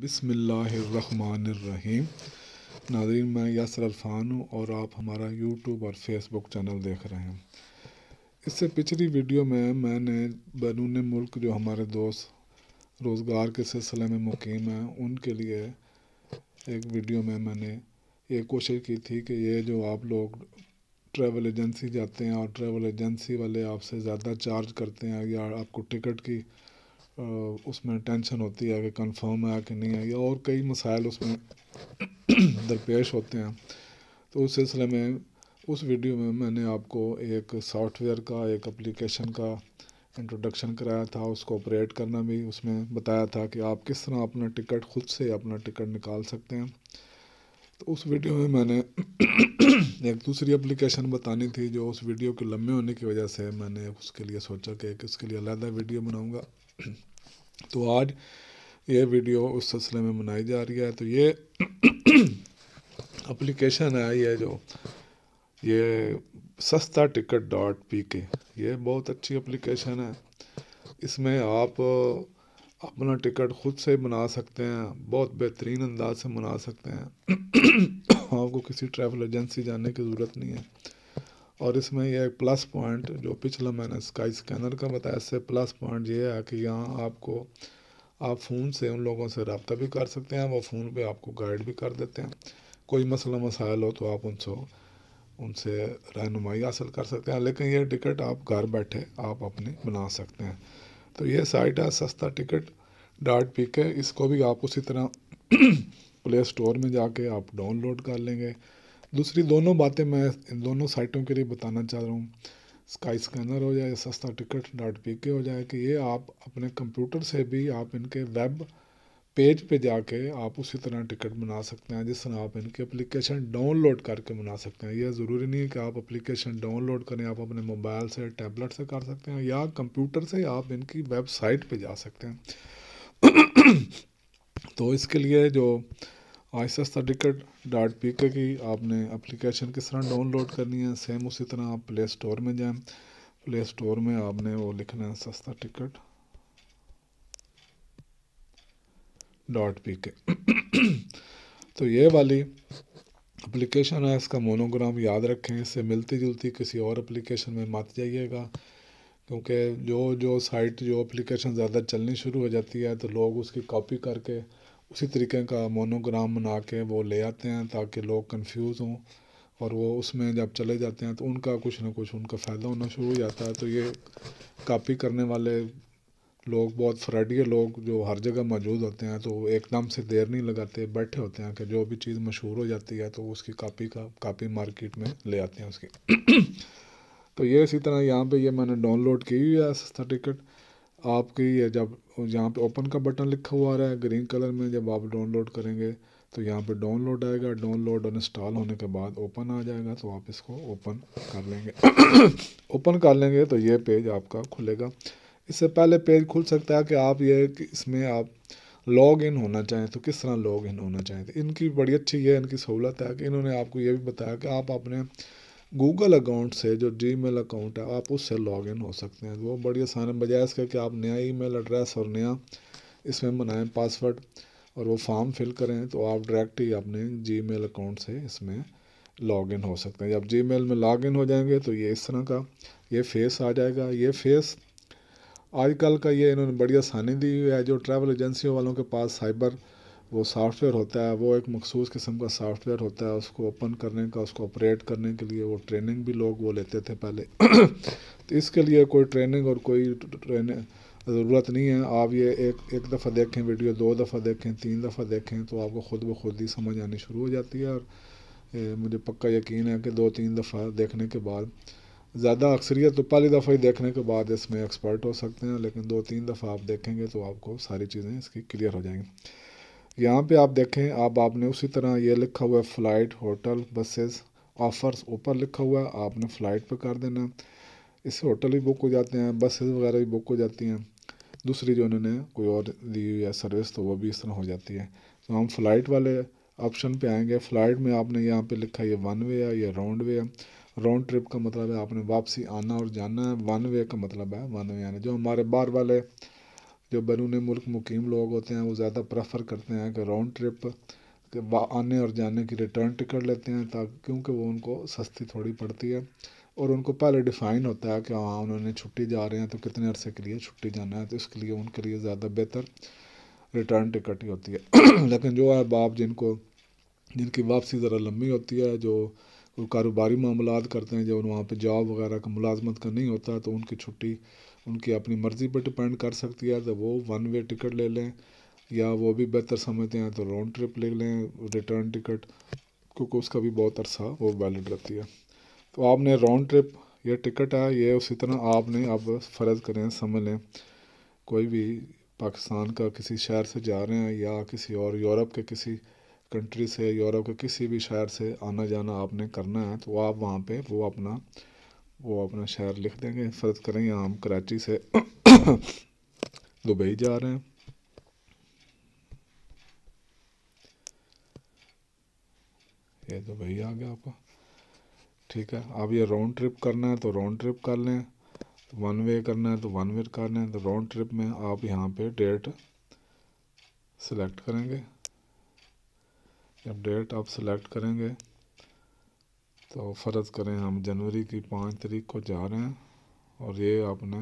बिस्मिल्लाहिर्रहमानिर्रहीम। नाज़रीन, मैं यासर अल्फान हूँ और आप हमारा यूट्यूब और फेसबुक चैनल देख रहे हैं। इससे पिछली वीडियो में मैंने बैरून मुल्क जो हमारे दोस्त रोज़गार के सिलसिले में मुकीम हैं उनके लिए एक वीडियो में मैंने ये कोशिश की थी कि ये जो आप लोग ट्रैवल एजेंसी जाते हैं और ट्रैवल एजेंसी वाले आपसे ज़्यादा चार्ज करते हैं या आपको टिकट की उसमें टेंशन होती है कि कंफर्म है कि नहीं है, या और कई मसाइल उसमें दरपेश होते हैं। तो उस सिलसिले में उस वीडियो में मैंने आपको एक सॉफ्टवेयर का, एक एप्लीकेशन का इंट्रोडक्शन कराया था, उसको ऑपरेट करना भी उसमें बताया था कि आप किस तरह अपना टिकट खुद से अपना टिकट निकाल सकते हैं। तो उस वीडियो में मैंने एक दूसरी एप्लीकेशन बतानी थी जो उस वीडियो के लंबे होने की वजह से मैंने उसके लिए सोचा कि इसके लिए अलग वीडियो बनाऊँगा। तो आज ये वीडियो उस सिलसिले में बनाई जा रही है। तो ये एप्लीकेशन है, ये सस्ता टिकट .pk, ये बहुत अच्छी एप्लीकेशन है। इसमें आप अपना टिकट खुद से बना सकते हैं, बहुत बेहतरीन अंदाज से बना सकते हैं। आपको किसी ट्रैवल एजेंसी जाने की ज़रूरत नहीं है। और इसमें यह प्लस पॉइंट जो पिछला मैंने स्काई स्कैनर का बताया, इससे प्लस पॉइंट ये है कि यहाँ आपको आप फ़ोन से उन लोगों से रब्ता भी कर सकते हैं, वो फ़ोन पे आपको गाइड भी कर देते हैं। कोई मसला मसाइल हो तो आप उनसे रहनुमाई हासिल कर सकते हैं। लेकिन ये टिकट आप घर बैठे आप अपने बना सकते हैं। तो ये साइट है सस्ता टिकट .pk। इसको भी आप उसी तरह प्ले स्टोर में जाके आप डाउनलोड कर लेंगे। दूसरी दोनों बातें मैं इन दोनों साइटों के लिए बताना चाह रहा हूँ, स्काई स्कैनर हो जाए, सस्ता टिकट .pk हो जाए, कि ये आप अपने कंप्यूटर से भी आप इनके वेब पेज पे जाके आप उसी तरह टिकट बना सकते हैं जिस तरह आप इनकी एप्लीकेशन डाउनलोड करके बना सकते हैं। यह ज़रूरी नहीं है कि आप एप्लीकेशन डाउनलोड करें, आप अपने मोबाइल से, टैबलेट से कर सकते हैं या कंप्यूटर से आप इनकी वेबसाइट पे जा सकते हैं। तो इसके लिए जो आज सस्ता टिकट .pk की आपने एप्लीकेशन किस तरह डाउनलोड करनी है, सेम उसी तरह आप प्ले स्टोर में जाएं। प्ले स्टोर में आपने वो लिखना है सस्ता टिकट .pk। तो ये वाली एप्लीकेशन है, इसका मोनोग्राम याद रखें, इससे मिलती जुलती किसी और एप्लीकेशन में मत जाइएगा, क्योंकि जो साइट जो एप्लीकेशन ज़्यादा चलनी शुरू हो जाती है तो लोग उसकी कॉपी करके उसी तरीके का मोनोग्राम बना के वो ले आते हैं ताकि लोग कंफ्यूज हों, और वो उसमें जब चले जाते हैं तो उनका कुछ ना कुछ उनका फ़ायदा होना शुरू हो जाता है। तो ये कॉपी करने वाले लोग, बहुत फ्रॉडियर लोग जो हर जगह मौजूद होते हैं, तो एकदम से देर नहीं लगाते, बैठे होते हैं कि जो भी चीज़ मशहूर हो जाती है तो उसकी कापी मार्केट में ले आते हैं उसकी। तो ये इसी तरह यहाँ पे ये मैंने डाउनलोड की हुई है सस्ता टिकट आपकी। ये जब यहाँ पे ओपन का बटन लिखा हुआ आ रहा है ग्रीन कलर में, जब आप डाउनलोड करेंगे तो यहाँ पे डाउनलोड आएगा, डाउनलोड और इंस्टॉल होने के बाद ओपन आ जाएगा, तो आप इसको ओपन कर लेंगे। ओपन कर लेंगे तो ये पेज आपका खुलेगा। इससे पहले पेज खुल सकता है कि आप ये कि इसमें आप लॉग इन होना चाहें तो किस तरह लॉग इन होना चाहें। तो इनकी बड़ी अच्छी ये इनकी सहूलत है कि इन्होंने आपको ये भी बताया कि आप अपने गूगल अकाउंट से, जो जीमेल अकाउंट है, आप उससे लॉग इन हो सकते हैं। वो बड़ी आसान है, बजाय इसके कि आप नया ईमेल एड्रेस और नया इसमें बनाएं पासवर्ड और वो फॉर्म फिल करें, तो आप डायरेक्ट ही अपने जीमेल अकाउंट से इसमें लॉग इन हो सकते हैं। जब जीमेल में लॉग इन हो जाएंगे तो ये इस तरह का ये फेस आ जाएगा। ये फेस आजकल का ये इन्होंने बड़ी आसानी दी हुई है। जो ट्रैवल एजेंसियों वालों के पास साइबर वो सॉफ्टवेयर होता है, वो एक मखसूस किस्म का सॉफ्टवेयर होता है, उसको ओपन करने का, उसको ऑपरेट करने के लिए वो ट्रेनिंग भी लोग वो लेते थे पहले। तो इसके लिए कोई ट्रेनिंग और कोई ज़रूरत नहीं है। आप ये एक दफ़ा देखें वीडियो, 2 दफ़ा देखें, 3 दफ़ा देखें तो आपको खुद ब खुद ही समझ आनी शुरू हो जाती है। और मुझे पक्का यकीन है कि 2-3 दफ़ा देखने के बाद, ज़्यादा अक्सरियत तो पहली दफ़ा ही देखने के बाद इसमें एक्सपर्ट हो सकते हैं, लेकिन 2-3 दफ़ा आप देखेंगे तो आपको सारी चीज़ें इसकी क्लियर हो जाएंगी। यहाँ पे आप देखें, अब आपने उसी तरह ये लिखा हुआ है फ़्लाइट, होटल, बसेस, ऑफ़र्स ऊपर लिखा हुआ है, आपने फ़्लाइट पे कर देना। इससे होटल भी बुक हो जाते हैं, बसेस वगैरह भी बुक हो जाती हैं। दूसरी जो उन्होंने कोई और दी हुई है सर्विस तो वो भी इस तरह हो जाती है। तो हम फ़्लाइट वाले ऑप्शन पे आएंगे। फ़्लाइट में आपने यहाँ पे लिखा है ये वन वे है, ये राउंड वे है। राउंड ट्रिप का मतलब है आपने वापसी आना और जाना है। वन वे का मतलब है वन वे यानी जो हमारे बाहर वाले جو बैरून मुल्क मुकीम लोग होते हैं वो ज़्यादा प्रेफर करते हैं कि राउंड ट्रिप के आने और जाने की रिटर्न टिकट लेते हैं, ताकि क्योंकि वो उनको सस्ती थोड़ी पड़ती है और उनको पहले डिफ़ाइन होता है कि हाँ उन्होंने छुट्टी जा रहे हैं तो कितने अरसे के लिए छुट्टी जाना है, तो इसके लिए उनके लिए ज़्यादा बेहतर रिटर्न टिकट ही होती है। लेकिन जो है बाप जिनकी वापसी ज़रा लंबी होती है, जो कोई कारोबारी मामलात करते हैं, जो वहाँ पे जॉब वगैरह का मुलाजमत का नहीं होता, तो उनकी छुट्टी उनकी अपनी मर्ज़ी पर डिपेंड कर सकती है, तो वो वन वे टिकट ले लें, या वो भी बेहतर समझते हैं तो राउंड ट्रिप ले लें रिटर्न टिकट, क्योंकि उसका भी बहुत अरसा वो वैलिड रहती है। तो आपने राउंड ट्रिप ये टिकट है, ये उसी तरह आपने अब फ़र्ज़ करें समझ लें कोई भी पाकिस्तान का किसी शहर से जा रहे हैं या किसी और यूरोप के किसी कंट्री से, यूरोप के किसी भी शहर से आना जाना आपने करना है, तो आप वहाँ पे वो अपना शहर लिख देंगे। फ़र्ज़ करें यहाँ हम कराची से दुबई जा रहे हैं, ये दुबई आ गया आपका, ठीक है। अब ये राउंड ट्रिप करना है तो राउंड ट्रिप कर लें, वन वे करना है तो वन वे कर लें। तो राउंड ट्रिप में आप यहाँ पे डेट सेलेक्ट करेंगे, जब डेट आप सेलेक्ट करेंगे तो फ़र्ज़ करें हम जनवरी की 5 तारीख को जा रहे हैं, और ये आपने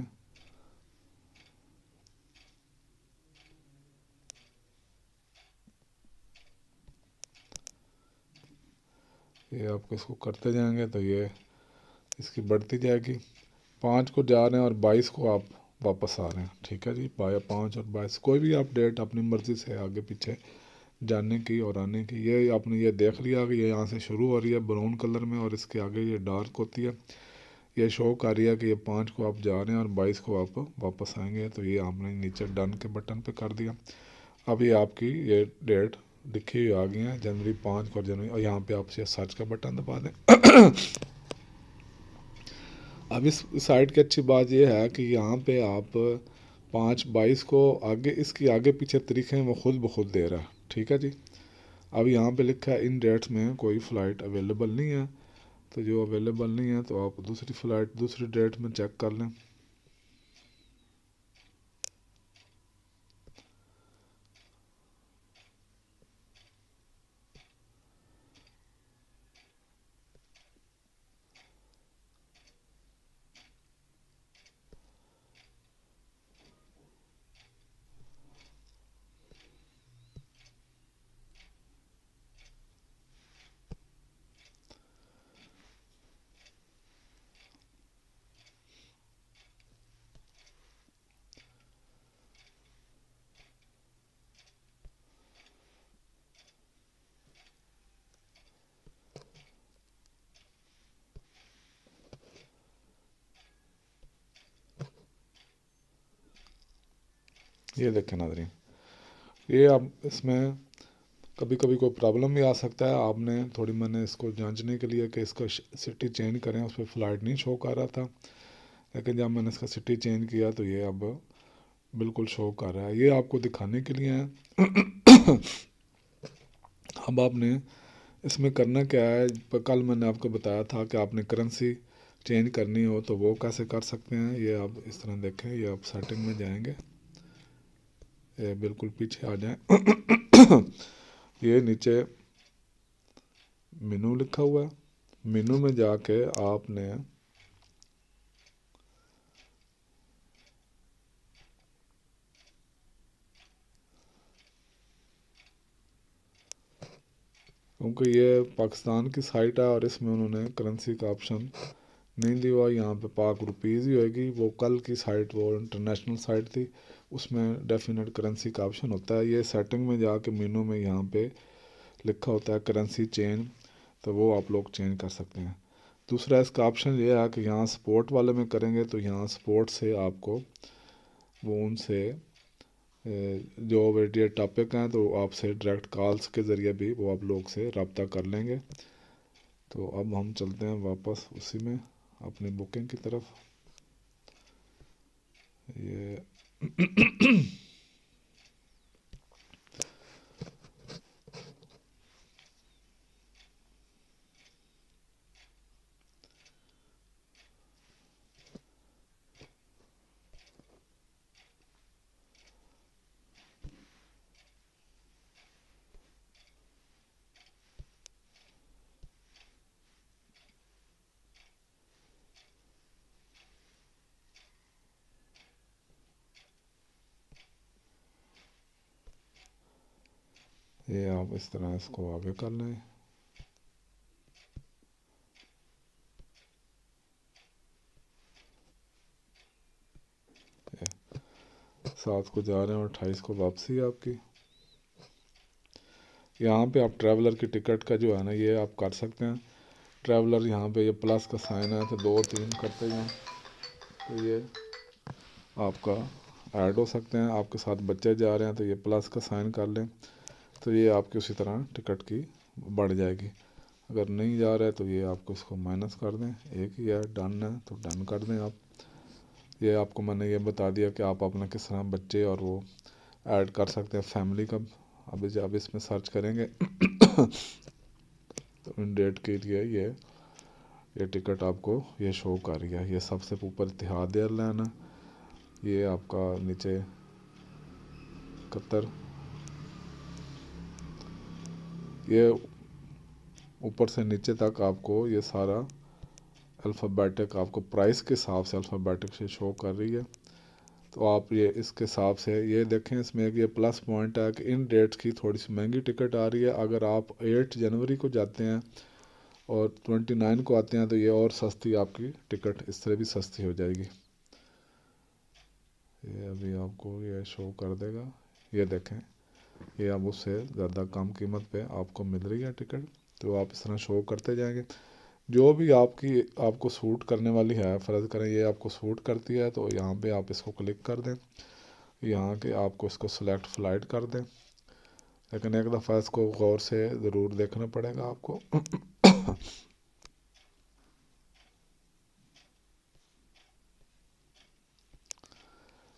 ये आप इसको करते जाएंगे तो ये इसकी बढ़ती जाएगी। 5 को जा रहे हैं और 22 को आप वापस आ रहे हैं, ठीक है जी। 5 और 22 कोई भी आप डेट अपनी मर्ज़ी से आगे पीछे जाने की और आने की। ये आपने ये देख लिया कि ये यहाँ से शुरू हो रही है ब्राउन कलर में और इसके आगे ये डार्क होती है, ये शो कर रही है कि ये 5 को आप जा रहे हैं और 22 को आप वापस आएंगे। तो ये आपने नीचे डन के बटन पे कर दिया। अब ये आपकी ये डेट लिखी हुई आ गई है, जनवरी 5 और जनवरी, और यहाँ पे आप सर्च का बटन दबा दें। अब इस साइट की अच्छी बात यह है कि यहाँ पे आप 5/22 को आगे इसकी आगे पीछे तारीखें वो खुद ब खुद दे रहा है, ठीक है जी। अब यहाँ पे लिखा है इन डेट्स में कोई फ़्लाइट अवेलेबल नहीं है, तो जो अवेलेबल नहीं है तो आप दूसरी फ़्लाइट दूसरी डेट में चेक कर लें। ये देखें नाज़रीन, ये अब इसमें कभी कभी कोई प्रॉब्लम भी आ सकता है। आपने थोड़ी मैंने इसको जांचने के लिए कि इसको सिटी चेंज करें, उस पर फ़्लाइट नहीं शो कर रहा था, लेकिन जब मैंने इसका सिटी चेंज किया तो ये अब बिल्कुल शो कर रहा है। ये आपको दिखाने के लिए है। अब आपने इसमें करना क्या है, कल मैंने आपको बताया था कि आपने करेंसी चेंज करनी हो तो वो कैसे कर सकते हैं। ये आप इस तरह देखें, ये आप सेटिंग में जाएंगे, ये बिल्कुल पीछे आ जाएं। ये नीचे मेनू लिखा हुआ है, मेनू में जाके आपने क्योंकि ये पाकिस्तान की साइट है और इसमें उन्होंने करेंसी का ऑप्शन नहीं दिया हुआ, यहाँ पे पाक रुपीज़ ही होएगी। वो कल की साइट वो इंटरनेशनल साइट थी, उसमें डेफिनेट करेंसी का ऑप्शन होता है। ये सेटिंग में जाके मेनू में यहाँ पे लिखा होता है करेंसी चेंज, तो वो आप लोग चेंज कर सकते हैं। दूसरा इसका ऑप्शन ये है कि यहाँ सपोर्ट वाले में करेंगे तो यहाँ सपोर्ट से आपको वो उनसे जो वेरिएट टॉपिक हैं तो आपसे डायरेक्ट कॉल्स के ज़रिए भी वो आप लोग से रब्ता कर लेंगे। तो अब हम चलते हैं वापस उसी में अपनी बुकिंग की तरफ। ये یہ آپ اس طرح اس کو آگے کر لیں. یہ 7 کو جا رہے ہیں اور 28 کو واپسی آپ کی. یہاں پہ آپ ٹریولر کی ٹکٹ کا جو ہے نا یہ آپ کر سکتے ہیں. ٹریولر یہاں پہ یہ پلس کا سائن ہے تو 2 3 کرتے جائیں تو یہ آپ کا ایڈ ہو سکتے ہیں. آپ کے ساتھ بچے جا رہے ہیں تو یہ پلس کا سائن کر لیں تو یہ آپ کی اسی طرح ٹکٹ کی بڑھ جائے گی. اگر نہیں جا رہے تو یہ آپ کو اس کو مائنس کر دیں. ایک ہی ہے ڈن ہے تو ڈن کر دیں آپ. یہ آپ کو میں نے یہ بتا دیا کہ آپ اپنا کس طرح بچے اور وہ ایڈ کر سکتے ہیں فیملی کا. ابھی جب اس میں سرچ کریں گے تو ان ڈیٹ کے لیے یہ ٹکٹ آپ کو یہ شو کر رہی ہے. یہ سب سے اوپر اتحاد ایئر لائن ہے. یہ آپ کا نیچے قطر. یہ اوپر سے نیچے تک آپ کو یہ سارا الفابیٹک آپ کو پرائس کے حساب سے الفابیٹک سے شو کر رہی ہے. تو آپ یہ اس کے حساب سے یہ دیکھیں. اس میں یہ پلس پوائنٹ ہے کہ ان ڈیٹس کی تھوڑی سی مہنگی ٹکٹ آ رہی ہے. اگر آپ 8 جنوری کو جاتے ہیں اور 29 کو آتے ہیں تو یہ اور سستی آپ کی ٹکٹ اس طرح بھی سستی ہو جائے گی. یہ ابھی آپ کو یہ شو کر دے گا. یہ دیکھیں یہ اب اس سے زیادہ کم قیمت پہ آپ کو مل رہی ہے ٹکٹ. تو آپ اس طرح شو کرتے جائیں گے. جو بھی آپ کو سوٹ کرنے والی ہے. فرض کریں یہ آپ کو سوٹ کرتی ہے تو یہاں پہ آپ اس کو کلک کر دیں. یہاں کے آپ کو اس کو سلیکٹ فلائٹ کر دیں. لیکن ایک دفعہ اس کو غور سے ضرور دیکھنا پڑے گا آپ کو.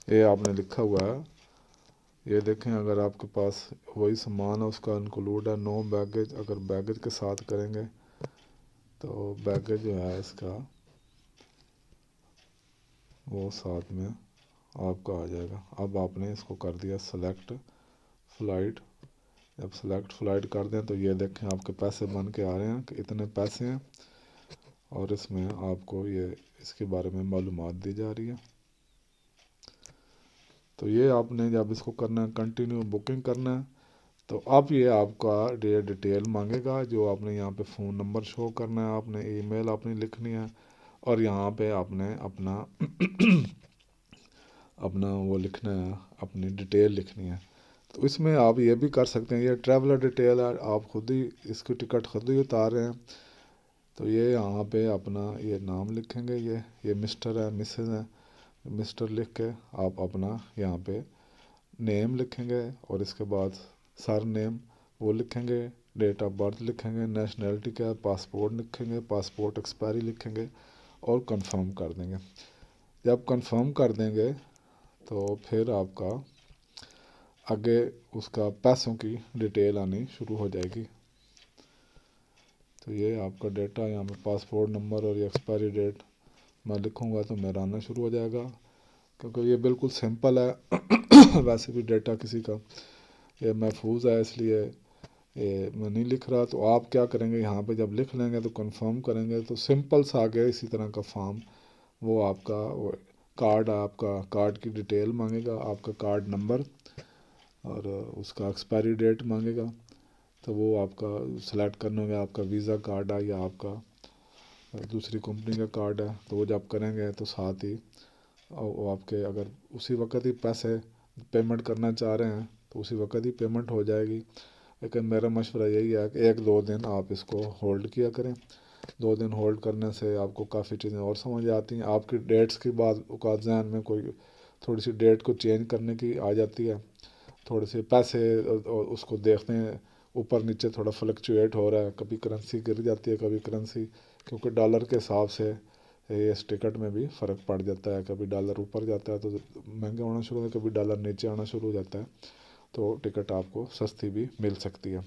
یہ آپ نے لکھا ہوا ہے. یہ دیکھیں اگر آپ کے پاس وہی سامان ہے اس کا انکلوڈ ہے نو بیگیج. اگر بیگیج کے ساتھ کریں گے تو بیگیج جو ہے اس کا وہ ساتھ میں آپ کا آ جائے گا. اب آپ نے اس کو کر دیا سلیکٹ فلائٹ. جب سلیکٹ فلائٹ کر دیں تو یہ دیکھیں آپ کے پیسے بن کے آ رہے ہیں کہ اتنے پیسے ہیں اور اس میں آپ کو یہ اس کے بارے میں معلومات دی جا رہی ہے. تو یہ آپ نے جب اس کو کرنا ہے کنٹینیو بکنگ کرنا ہے تو اب یہ آپ کا ڈیٹیل مانگے گا. جو آپ نے یہاں پہ فون نمبر شو کرنا ہے. آپ نے ای میل اپنی لکھنی ہے اور یہاں پہ آپ نے اپنا وہ لکھنا ہے. اپنی ڈیٹیل لکھنی ہے. تو اس میں آپ یہ بھی کر سکتے ہیں. یہ ٹریولر ڈیٹیل ہے. آپ خود ہی اس کی ٹکٹ خود ہی اتار رہے ہیں تو یہ یہاں پہ اپنا یہ نام لکھیں گے. یہ مسٹر ہے مسز ہے. مسٹر لکھ کے آپ اپنا یہاں پہ نیم لکھیں گے اور اس کے بعد سر نیم وہ لکھیں گے. ڈیٹ آف برتھ لکھیں گے. نیشنلٹی کیا ہے پاسپورٹ لکھیں گے. پاسپورٹ ایکسپائری لکھیں گے اور کنفرم کر دیں گے. جب کنفرم کر دیں گے تو پھر آپ کا آگے اس کا پیسوں کی ڈیٹیل آنی شروع ہو جائے گی. تو یہ آپ کا ڈیٹا یہاں پہ پاسپورٹ نمبر اور یہ ایکسپائری ڈیٹ میں لکھوں گا تو میرا آنا شروع ہو جائے گا. کیونکہ یہ بالکل سمپل ہے. ویسے بھی ڈیٹا کسی کا یہ محفوظ ہے اس لیے یہ میں نہیں لکھ رہا. تو آپ کیا کریں گے یہاں پہ جب لکھ لیں گے تو کنفرم کریں گے تو سمپل سا آگے اسی طرح کا فارم وہ آپ کا کارڈ آپ کا کارڈ کی ڈیٹیل مانگے گا. آپ کا کارڈ نمبر اور اس کا ایکسپائری ڈیٹ مانگے گا. تو وہ آپ کا سلیکٹ کرنا ہوگا. آپ کا ویزا کارڈ ہے یا آپ کا دوسری کمپنی کا کارڈ ہے. تو وہ جب کریں گے تو ساتھ ہی وہ آپ کے اگر اسی وقت ہی پیسے پیمنٹ کرنا چاہ رہے ہیں تو اسی وقت ہی پیمنٹ ہو جائے گی. لیکن میرا مشورہ یہی ہے کہ 1-2 دن آپ اس کو ہولڈ کیا کریں. 2 دن ہولڈ کرنے سے آپ کو کافی چیزیں اور سمجھ آتی ہیں. آپ کی ڈیٹس کی بعض اوقات ذہن میں کوئی تھوڑی سی ڈیٹ کو چینج کرنے کی آ جاتی ہے. تھوڑے سے پیسے اس کو دیکھتے ہیں اوپر نیچے تھوڑا فلکچویٹ ہو رہا ہے. کبھی کرنسی گر جاتی ہے کبھی کرنسی کیونکہ ڈالر کے حساب سے اس ٹکٹ میں بھی فرق پڑ جاتا ہے. کبھی ڈالر اوپر جاتا ہے تو مہنگا ہونا شروع ہوتا ہے. کبھی ڈالر نیچے آنا شروع ہو جاتا ہے تو ٹکٹ آپ کو سستی بھی مل سکتی ہے.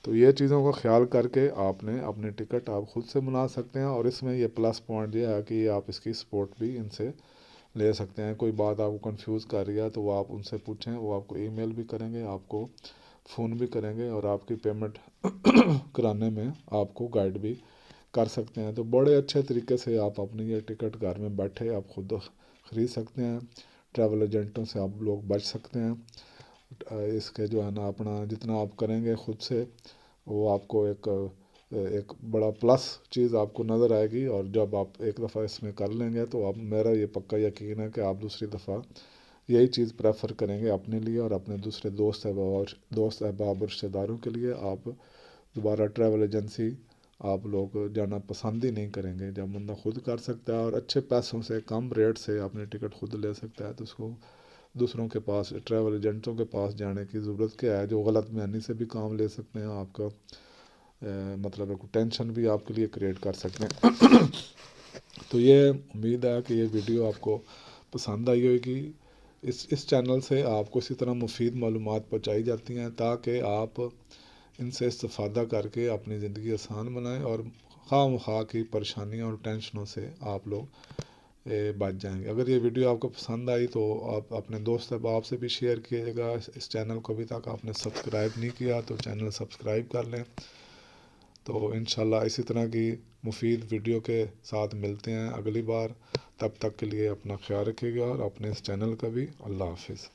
تو یہ چیزوں کا خیال کر کے آپ نے اپنی ٹکٹ آپ خود سے بنا سکتے ہیں. اور اس میں یہ پلس پوائنٹ یہ ہے کہ آپ اس کی سپورٹ بھی ان سے لے سکتے ہیں. کوئی بات آپ کو کنفیوز کر رہی ہے تو وہ آپ ان سے پوچھیں. وہ آپ کو ای میل بھی کریں گے آپ کو فون بھی کریں گے اور آپ کی پیمنٹ کرانے میں آپ کو گائیڈ بھی کر سکتے ہیں. تو بڑے اچھے طریقے سے آپ اپنی یہ ٹکٹ گھر میں بیٹھے آپ خود خرید سکتے ہیں. ٹریول ایجنٹوں سے آپ لوگ بچ سکتے ہیں اس کے جو ہے نا اپنا جتنا آپ کریں گے خود سے وہ آپ کو ایک بڑا پلس چیز آپ کو نظر آئے گی، اور جب آپ ایک دفعہ اس میں کر لیں گے تو آپ، میرا یہ پکا یقین ہے کہ آپ دوسری دفعہ یہی چیز پریفر کریں گے اپنے لیے اور اپنے دوسرے دوست احباب اور رشتہ داروں کے لیے۔ آپ دوبارہ ٹریول ایجنسی آپ لوگ جانا پسند ہی نہیں کریں گے۔ جب بندہ خود کر سکتا ہے اور اچھے پیسوں سے کم ریٹ سے اپنی ٹکٹ خود لے سکتا ہے تو اس کو دوسروں کے پاس، ٹریول ایجنٹوں کے پاس جانے کی ضرورت کیا ہے، جو غلط معنی سے بھی کام لے سکتے ہیں آپ کا، مطلب ایک ٹینشن بھی آپ کے لیے کریٹ کر سکتے ہیں۔ تو یہ امید ہے کہ یہ ویڈیو آپ کو پسند آئی ہوئے گی۔ اس چینل سے آپ کو اسی طرح مفید معلومات پہنچائی جاتی ہیں تاکہ آپ ان سے استفادہ کر کے اپنی زندگی آسان بنائیں اور خواہ مخواہ کی پریشانیوں اور ٹینشنوں سے آپ لوگ بچ جائیں گے۔ اگر یہ ویڈیو آپ کو پسند آئی تو آپ اپنے دوست احباب سے بھی شیئر کیجیے گا۔ اس چینل کو ابھی تک آپ نے سبسکرائب نہیں کیا تو چینل سبسکرائب کر لیں۔ تو انشاءاللہ اسی طرح کی مفید ویڈیو کے ساتھ ملتے ہیں اگلی بار۔ تب تک کے لیے اپنا خیال رکھیے گا اور اپنے اس چینل کا بھی۔ اللہ حافظ۔